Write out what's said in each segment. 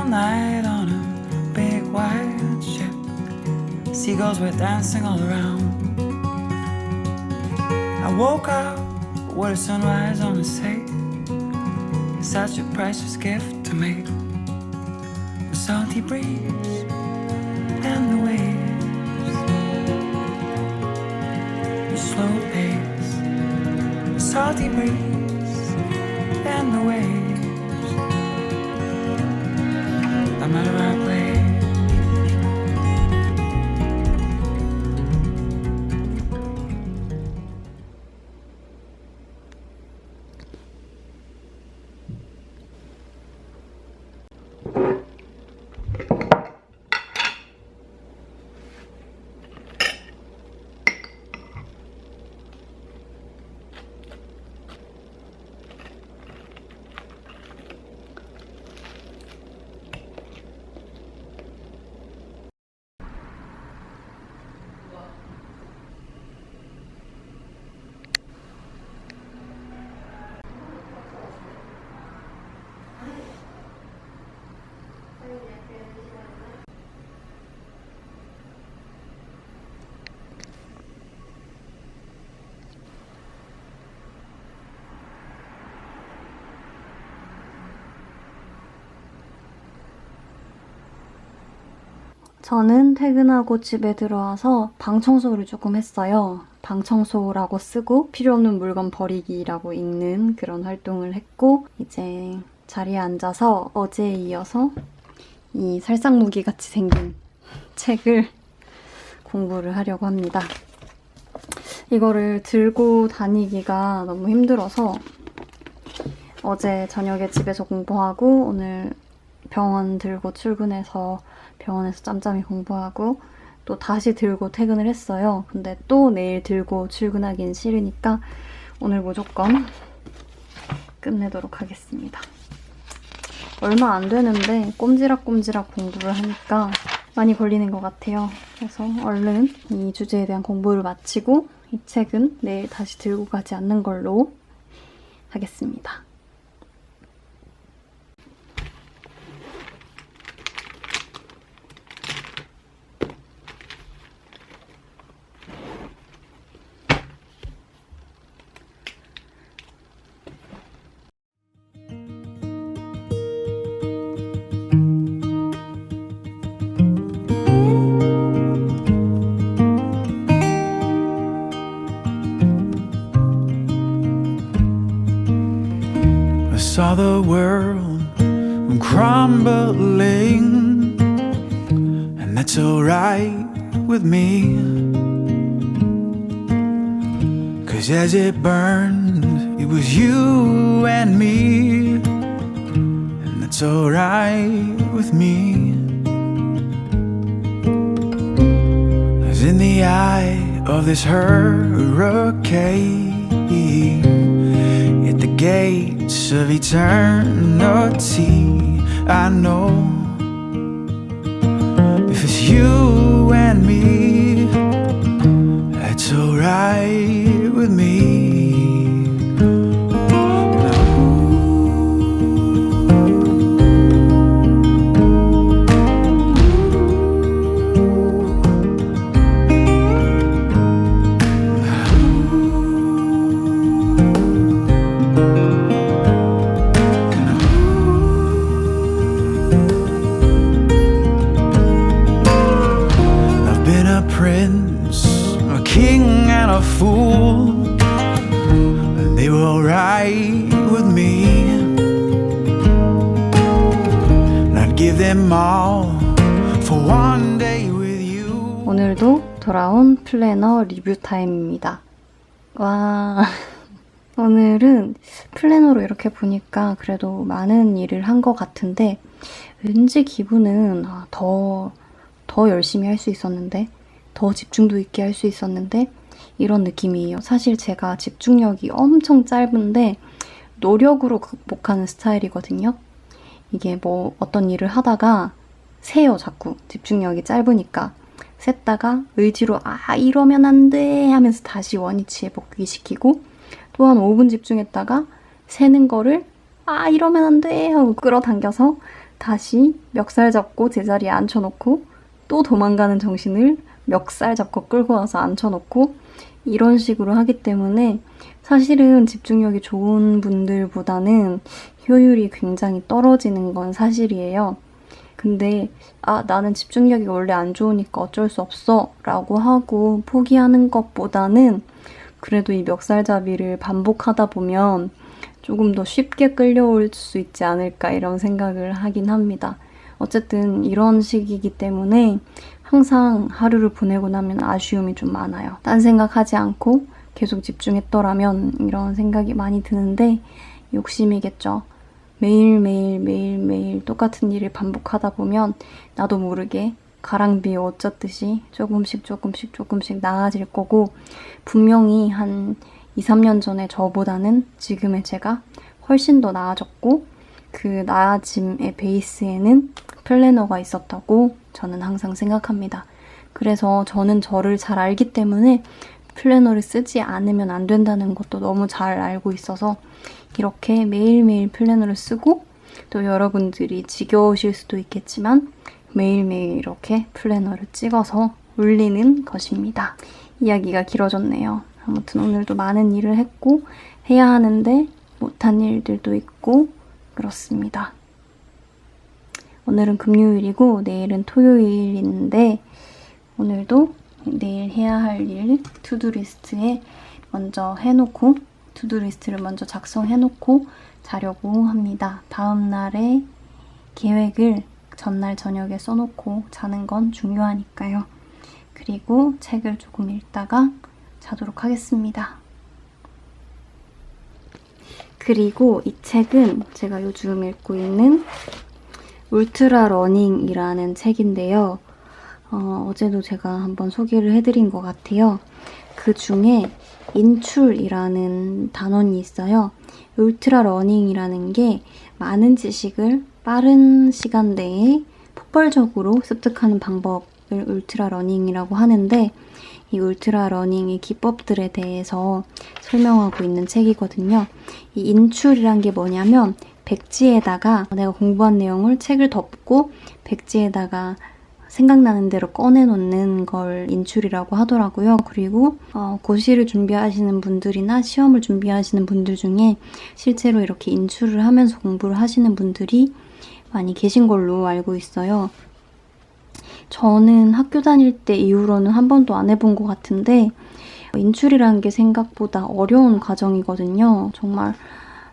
night on a big white ship. Seagulls were dancing all around. I woke up, what a sunrise on the sea. Such a priceless gift to me. The salty breeze and the waves, the slow pace. The salty breeze and the waves. I'm at a right place. 저는 퇴근하고 집에 들어와서 방 청소를 조금 했어요. 방 청소라고 쓰고 필요 없는 물건 버리기라고 읽는 그런 활동을 했고, 이제 자리에 앉아서 어제에 이어서 이 살상무기 같이 생긴 책을 공부를 하려고 합니다. 이거를 들고 다니기가 너무 힘들어서 어제 저녁에 집에서 공부하고 오늘 병원 들고 출근해서 병원에서 짬짬이 공부하고 또 다시 들고 퇴근을 했어요. 근데 또 내일 들고 출근하긴 싫으니까 오늘 무조건 끝내도록 하겠습니다. 얼마 안 되는데 꼼지락꼼지락 공부를 하니까 많이 걸리는 것 같아요. 그래서 얼른 이 주제에 대한 공부를 마치고 이 책은 내일 다시 들고 가지 않는 걸로 하겠습니다. I saw the world crumbling, and that's alright with me. 'Cause as it burned, it was you and me, and that's alright with me. As in the eye of this hurricane, at the gates of eternity, I know if it's you and me, that's alright with me. A fool, and they were alright with me. And I'd give them all for one day with you. 오늘도 돌아온 플래너 리뷰 타임입니다. 와, 오늘은 플래너로 이렇게 보니까 그래도 많은 일을 한 것 같은데 왠지 기분은 더 열심히 할 수 있었는데, 더 집중도 있게 할 수 있었는데 이런 느낌이에요. 사실 제가 집중력이 엄청 짧은데 노력으로 극복하는 스타일이거든요. 이게 뭐 어떤 일을 하다가 세요, 자꾸. 집중력이 짧으니까. 셌다가 의지로 이러면 안 돼 하면서 다시 원위치에 복귀시키고, 또 한 5분 집중했다가 세는 거를 이러면 안 돼 하고 끌어당겨서 다시 멱살 잡고 제자리에 앉혀놓고 또 도망가는 정신을 멱살 잡고 끌고 와서 앉혀놓고 이런 식으로 하기 때문에 사실은 집중력이 좋은 분들보다는 효율이 굉장히 떨어지는 건 사실이에요. 근데 나는 집중력이 원래 안 좋으니까 어쩔 수 없어 라고 하고 포기하는 것보다는 그래도 이 멱살잡이를 반복하다 보면 조금 더 쉽게 끌려올 수 있지 않을까 이런 생각을 하긴 합니다. 어쨌든 이런 식이기 때문에 항상 하루를 보내고 나면 아쉬움이 좀 많아요. 딴 생각하지 않고 계속 집중했더라면 이런 생각이 많이 드는데 욕심이겠죠. 매일매일 똑같은 일을 반복하다 보면 나도 모르게 가랑비에 옷 젖듯이 조금씩 나아질 거고 분명히 한 2, 3년 전에 저보다는 지금의 제가 훨씬 더 나아졌고 그 나아짐의 베이스에는 플래너가 있었다고 저는 항상 생각합니다. 그래서 저는 저를 잘 알기 때문에 플래너를 쓰지 않으면 안 된다는 것도 너무 잘 알고 있어서 이렇게 매일매일 플래너를 쓰고 또 여러분들이 지겨우실 수도 있겠지만 매일매일 이렇게 플래너를 찍어서 올리는 것입니다. 이야기가 길어졌네요. 아무튼 오늘도 많은 일을 했고 해야 하는데 못한 일들도 있고 그렇습니다. 오늘은 금요일이고 내일은 토요일인데 오늘도 내일 해야 할 일 투두리스트에 먼저 해놓고 투두리스트를 먼저 작성해놓고 자려고 합니다. 다음 날의 계획을 전날 저녁에 써놓고 자는 건 중요하니까요. 그리고 책을 조금 읽다가 자도록 하겠습니다. 그리고 이 책은 제가 요즘 읽고 있는 울트라 러닝이라는 책인데요. 어제도 제가 한번 소개를 해드린 것 같아요. 그 중에 인출이라는 단원이 있어요. 울트라 러닝이라는 게 많은 지식을 빠른 시간 내에 폭발적으로 습득하는 방법을 울트라 러닝이라고 하는데 이 울트라 러닝의 기법들에 대해서 설명하고 있는 책이거든요. 이 인출이란 게 뭐냐면 백지에다가 내가 공부한 내용을 책을 덮고 백지에다가 생각나는 대로 꺼내놓는 걸 인출이라고 하더라고요. 그리고 고시를 준비하시는 분들이나 시험을 준비하시는 분들 중에 실제로 이렇게 인출을 하면서 공부를 하시는 분들이 많이 계신 걸로 알고 있어요. 저는 학교 다닐 때 이후로는 한 번도 안 해본 것 같은데 인출이라는 게 생각보다 어려운 과정이거든요. 정말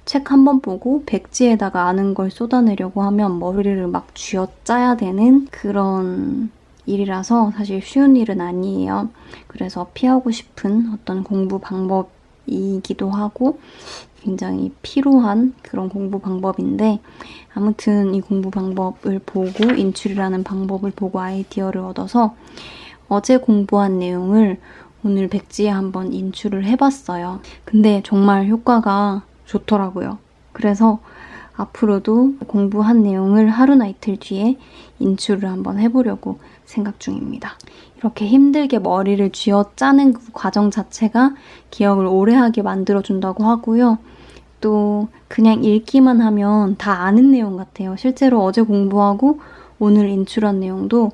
책 한 번 보고 백지에다가 아는 걸 쏟아내려고 하면 머리를 막 쥐어짜야 되는 그런 일이라서 사실 쉬운 일은 아니에요. 그래서 피하고 싶은 어떤 공부 방법이기도 하고 굉장히 필요한 그런 공부 방법인데 아무튼 이 공부 방법을 보고 인출이라는 방법을 보고 아이디어를 얻어서 어제 공부한 내용을 오늘 백지에 한번 인출을 해봤어요. 근데 정말 효과가 좋더라고요. 그래서 앞으로도 공부한 내용을 하루나 이틀 뒤에 인출을 한번 해보려고 생각 중입니다. 이렇게 힘들게 머리를 쥐어짜는 그 과정 자체가 기억을 오래하게 만들어준다고 하고요. 또 그냥 읽기만 하면 다 아는 내용 같아요. 실제로 어제 공부하고 오늘 인출한 내용도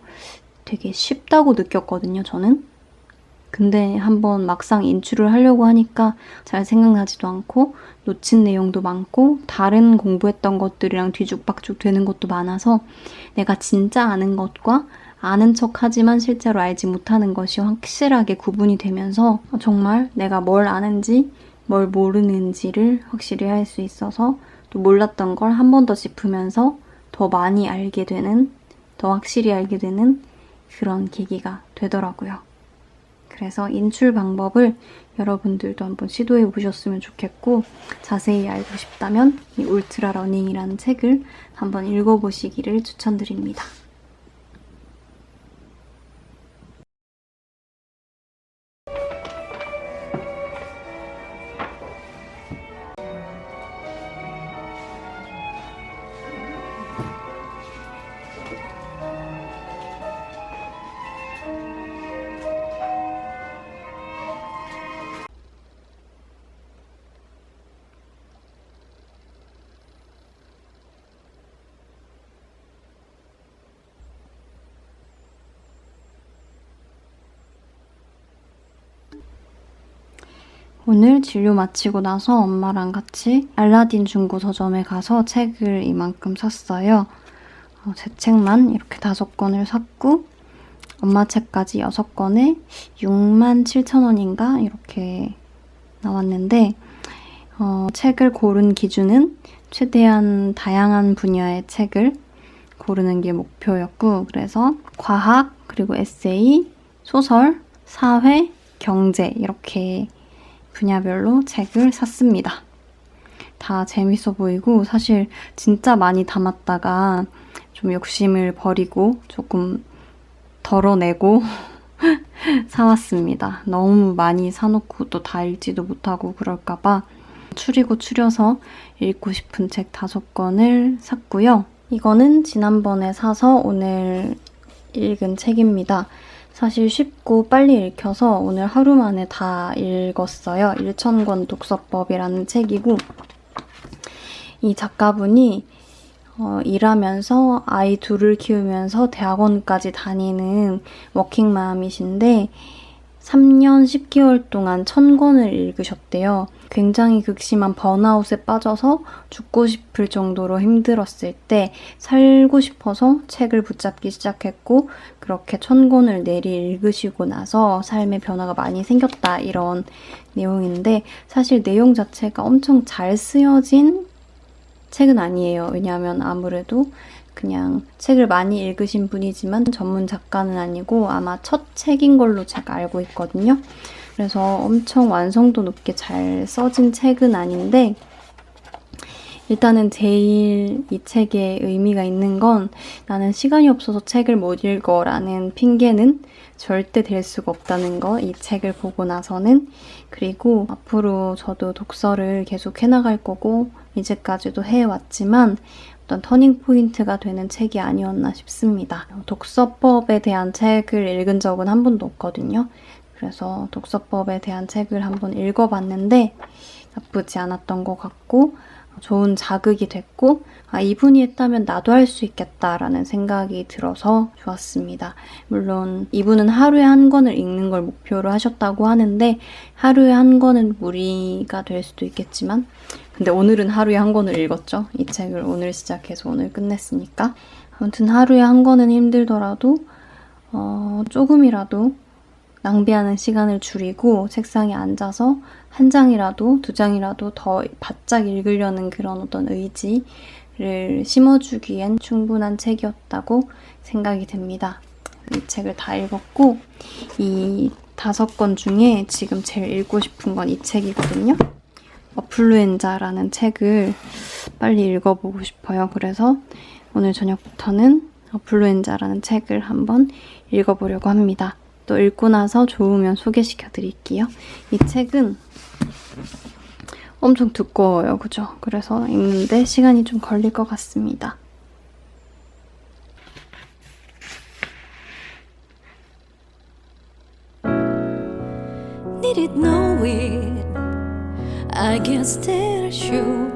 되게 쉽다고 느꼈거든요, 저는. 근데 한번 막상 인출을 하려고 하니까 잘 생각나지도 않고 놓친 내용도 많고 다른 공부했던 것들이랑 뒤죽박죽 되는 것도 많아서 내가 진짜 아는 것과 아는 척하지만 실제로 알지 못하는 것이 확실하게 구분이 되면서 정말 내가 뭘 아는지 뭘 모르는지를 확실히 할 수 있어서 또 몰랐던 걸 한 번 더 짚으면서 더 많이 알게 되는, 더 확실히 알게 되는 그런 계기가 되더라고요. 그래서 인출 방법을 여러분들도 한번 시도해 보셨으면 좋겠고 자세히 알고 싶다면 이 울트라 러닝이라는 책을 한번 읽어보시기를 추천드립니다. 오늘 진료 마치고 나서 엄마랑 같이 알라딘 중고 서점에 가서 책을 이만큼 샀어요. 제 책만 이렇게 5권을 샀고 엄마 책까지 6권에 67,000원인가 이렇게 나왔는데 책을 고른 기준은 최대한 다양한 분야의 책을 고르는 게 목표였고 그래서 과학, 그리고 에세이, 소설, 사회, 경제 이렇게 분야별로 책을 샀습니다. 다 재밌어 보이고 사실 진짜 많이 담았다가 좀 욕심을 버리고 조금 덜어내고 사왔습니다. 너무 많이 사놓고 또 다 읽지도 못하고 그럴까봐 추리고 추려서 읽고 싶은 책 5권을 샀고요. 이거는 지난번에 사서 오늘 읽은 책입니다. 사실 쉽고 빨리 읽혀서 오늘 하루 만에 다 읽었어요. 1000권 독서법이라는 책이고 이 작가분이 일하면서 아이 둘을 키우면서 대학원까지 다니는 워킹맘이신데 3년 10개월 동안 1000권을 읽으셨대요. 굉장히 극심한 번아웃에 빠져서 죽고 싶을 정도로 힘들었을 때 살고 싶어서 책을 붙잡기 시작했고 그렇게 1000권을 내리 읽으시고 나서 삶의 변화가 많이 생겼다 이런 내용인데 사실 내용 자체가 엄청 잘 쓰여진 책은 아니에요. 왜냐하면 아무래도 그냥 책을 많이 읽으신 분이지만 전문 작가는 아니고 아마 첫 책인 걸로 제가 알고 있거든요. 그래서 엄청 완성도 높게 잘 써진 책은 아닌데 일단은 제일 이 책에 의미가 있는 건 나는 시간이 없어서 책을 못 읽어 라는 핑계는 절대 될 수가 없다는 거 이 책을 보고 나서는 그리고 앞으로 저도 독서를 계속 해나갈 거고 이제까지도 해왔지만 어떤 터닝포인트가 되는 책이 아니었나 싶습니다. 독서법에 대한 책을 읽은 적은 한 번도 없거든요. 그래서 독서법에 대한 책을 한번 읽어봤는데 나쁘지 않았던 것 같고 좋은 자극이 됐고 이분이 했다면 나도 할 수 있겠다라는 생각이 들어서 좋았습니다. 물론 이분은 하루에 1권을 읽는 걸 목표로 하셨다고 하는데 하루에 1권은 무리가 될 수도 있겠지만 근데 오늘은 하루에 1권을 읽었죠. 이 책을 오늘 시작해서 오늘 끝냈으니까 아무튼 하루에 1권은 힘들더라도 조금이라도 낭비하는 시간을 줄이고 책상에 앉아서 1장이라도 2장이라도 더 바짝 읽으려는 그런 어떤 의지를 심어주기엔 충분한 책이었다고 생각이 됩니다. 이 책을 다 읽었고 이 5권 중에 지금 제일 읽고 싶은 건 이 책이거든요. 어플루엔자라는 책을 빨리 읽어보고 싶어요. 그래서 오늘 저녁부터는 어플루엔자라는 책을 한번 읽어보려고 합니다. 또 읽고 나서 좋으면 소개시켜 드릴게요. 이 책은 엄청 두꺼워요. 그죠? 그래서 읽는데 시간이 좀 걸릴 것 같습니다. Didn't know it, I guess that I should.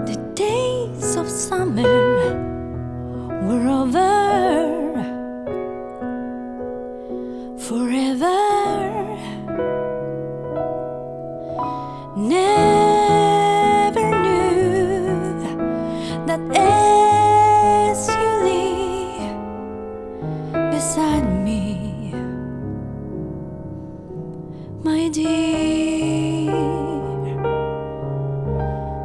The days of summer were over forever. Never knew that as you lay beside me, my dear,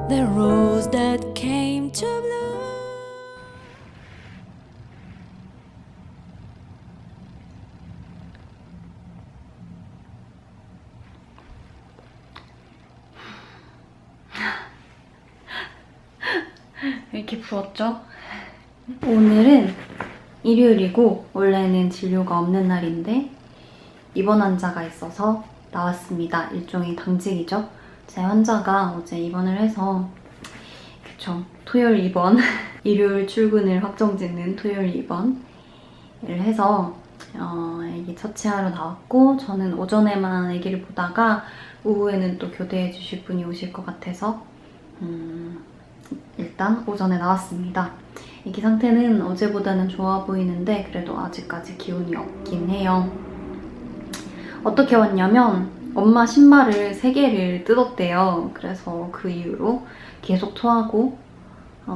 the rose that came to bloom. 이렇게 부었죠? 오늘은 일요일이고 원래는 진료가 없는 날인데 입원 환자가 있어서 나왔습니다. 일종의 당직이죠. 제 환자가 어제 입원을 해서 그쵸, 토요일 입원 일요일 출근을 확정짓는 토요일 입원을 해서 애기 처치하러 나왔고 저는 오전에만 애기를 보다가 오후에는 또 교대해 주실 분이 오실 것 같아서 일단 오전에 나왔습니다. 애기 상태는 어제보다는 좋아 보이는데 그래도 아직까지 기운이 없긴 해요. 어떻게 왔냐면 엄마 신발을 3개를 뜯었대요. 그래서 그 이후로 계속 토하고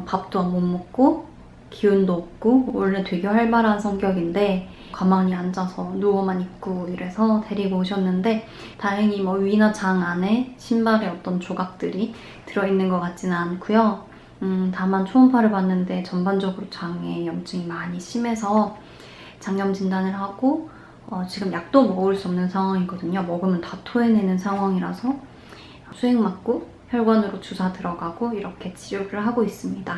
밥도 못 먹고 기운도 없고 원래 되게 활발한 성격인데 가만히 앉아서 누워만 있고 이래서 데리고 오셨는데 다행히 뭐 위나 장 안에 신발에 어떤 조각들이 들어있는 것 같지는 않고요. 다만 초음파를 봤는데 전반적으로 장에 염증이 많이 심해서 장염 진단을 하고 지금 약도 먹을 수 없는 상황이거든요. 먹으면 다 토해내는 상황이라서 수액 맞고 혈관으로 주사 들어가고 이렇게 치료를 하고 있습니다.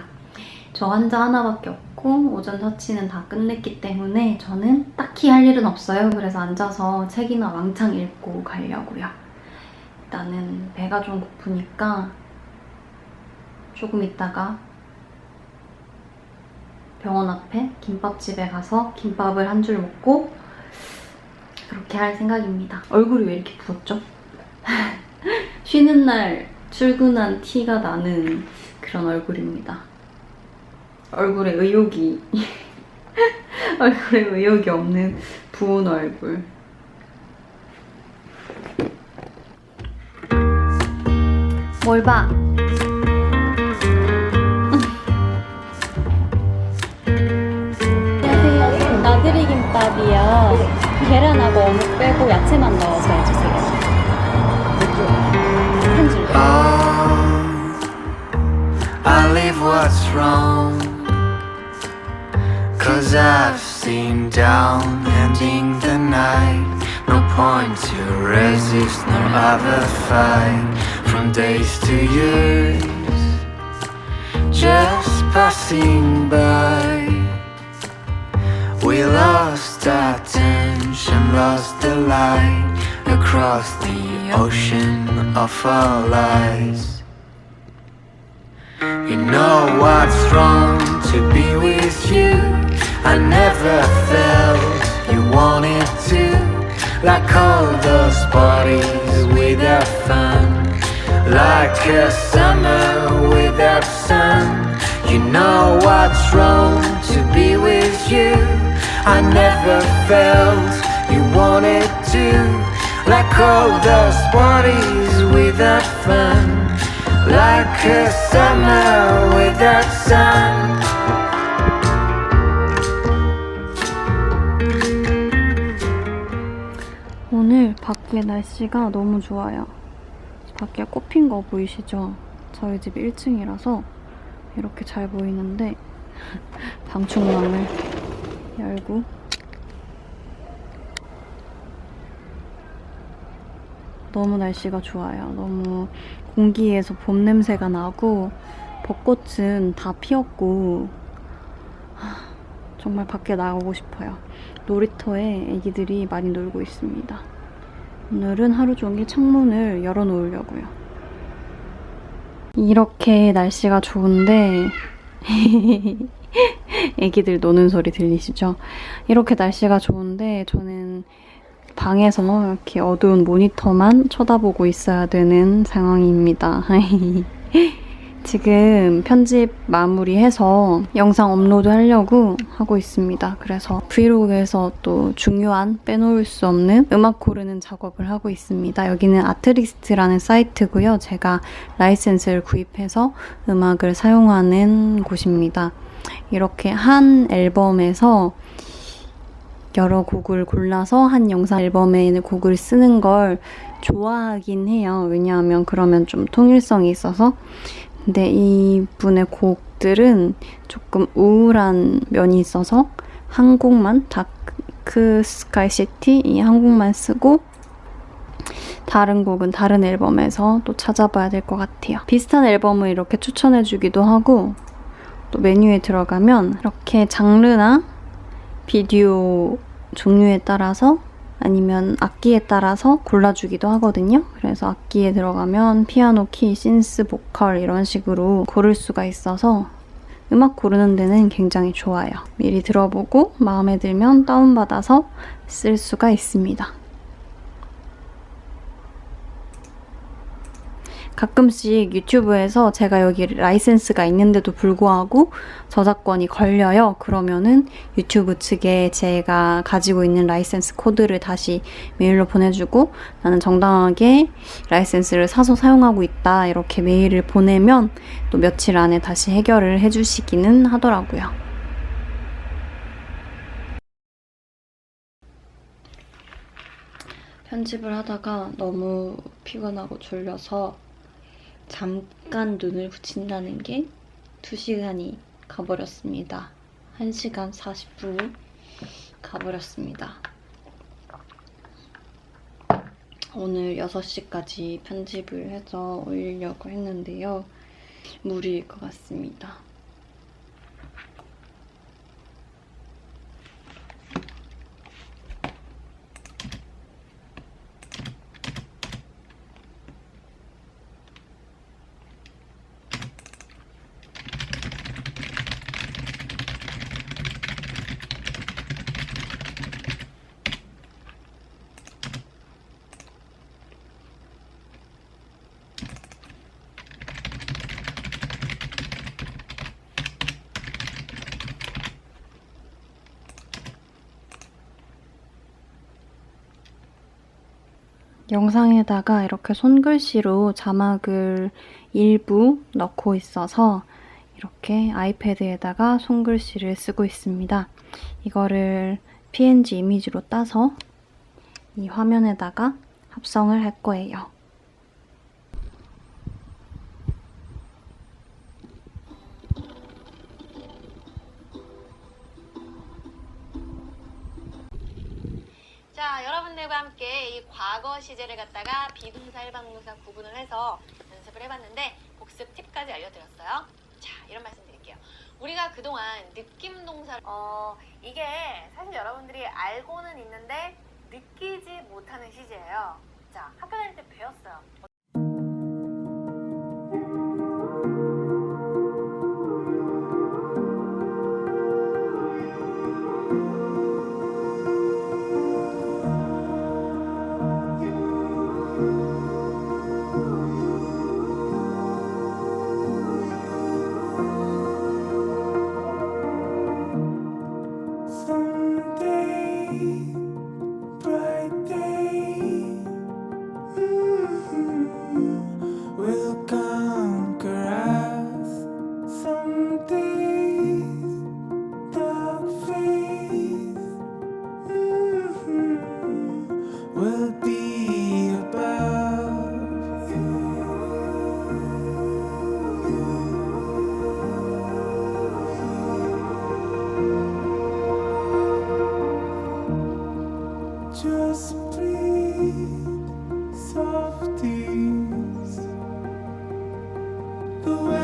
저 환자 하나밖에 없고 오전 처치는 다 끝냈기 때문에 저는 딱히 할 일은 없어요. 그래서 앉아서 책이나 왕창 읽고 가려고요. 일단은 배가 좀 고프니까 조금 있다가 병원 앞에 김밥집에 가서 김밥을 한 줄 먹고 그렇게 할 생각입니다. 얼굴이 왜 이렇게 부었죠? 쉬는 날 출근한 티가 나는 그런 얼굴입니다. 얼굴에 의욕이 얼굴에 의욕이 없는 부은 얼굴. 뭘 봐? 안녕하세요. 나들이 김밥이요. 계란하고 어묵 빼고 야채만 넣어서 해주세요. 한 줄. I leave what's wrong, 'cause I've seen down ending the night. No point to resist nor other fight. From days to years just passing by, we lost our tension, lost the light across the ocean of our lives. You know what's wrong to be with you. I never felt you wanted to, like all those parties without fun, like a summer without sun. You know what's wrong to be with you. I never felt you wanted to, like all those parties without fun, like a summer without sun. 오늘 밖에 날씨가 너무 좋아요. 밖에 꽃핀 거 보이시죠? 저희 집 1층이라서 이렇게 잘 보이는데 방충망을 열고 너무 날씨가 좋아요. 너무 공기에서 봄 냄새가 나고 벚꽃은 다 피었고 정말 밖에 나가고 싶어요. 놀이터에 애기들이 많이 놀고 있습니다. 오늘은 하루 종일 창문을 열어놓으려고요. 이렇게 날씨가 좋은데 애기들 노는 소리 들리시죠? 이렇게 날씨가 좋은데 저는 방에서 이렇게 어두운 모니터만 쳐다보고 있어야 되는 상황입니다. 지금 편집 마무리해서 영상 업로드 하려고 하고 있습니다. 그래서 브이로그에서 또 중요한 빼놓을 수 없는 음악 고르는 작업을 하고 있습니다. 여기는 아트리스트라는 사이트고요. 제가 라이센스를 구입해서 음악을 사용하는 곳입니다. 이렇게 한 앨범에서 여러 곡을 골라서 한 영상 앨범에 있는 곡을 쓰는 걸 좋아하긴 해요. 왜냐하면 그러면 좀 통일성이 있어서. 근데 이분의 곡들은 조금 우울한 면이 있어서 한 곡만, 다크 스카이 시티 이 한 곡만 쓰고 다른 곡은 다른 앨범에서 또 찾아봐야 될 것 같아요. 비슷한 앨범을 이렇게 추천해주기도 하고 또 메뉴에 들어가면 이렇게 장르나 비디오 종류에 따라서 아니면 악기에 따라서 골라주기도 하거든요. 그래서 악기에 들어가면 피아노, 키, 신스, 보컬 이런 식으로 고를 수가 있어서 음악 고르는 데는 굉장히 좋아요. 미리 들어보고 마음에 들면 다운받아서 쓸 수가 있습니다. 가끔씩 유튜브에서 제가 여기 라이센스가 있는데도 불구하고 저작권이 걸려요. 그러면은 유튜브 측에 제가 가지고 있는 라이센스 코드를 다시 메일로 보내주고 나는 정당하게 라이센스를 사서 사용하고 있다 이렇게 메일을 보내면 또 며칠 안에 다시 해결을 해주시기는 하더라고요. 편집을 하다가 너무 피곤하고 졸려서 잠깐 눈을 붙인다는 게 2시간이 가버렸습니다. 1시간 40분이 가버렸습니다. 오늘 6시까지 편집을 해서 올리려고 했는데요. 무리일 것 같습니다. 영상에다가 이렇게 손글씨로 자막을 일부 넣고 있어서 이렇게 아이패드에다가 손글씨를 쓰고 있습니다. 이거를 PNG 이미지로 따서 이 화면에다가 합성을 할 거예요. 자, 여러분들과 함께 이 과거 시제를 갖다가 비동사, 일반동사 구분을 해서 연습을 해봤는데 복습 팁까지 알려드렸어요. 자, 이런 말씀 드릴게요. 우리가 그동안 느낌 동사 이게 사실 여러분들이 알고는 있는데 느끼지 못하는 시제예요. 자, 학교 다닐 때 배웠어요. The way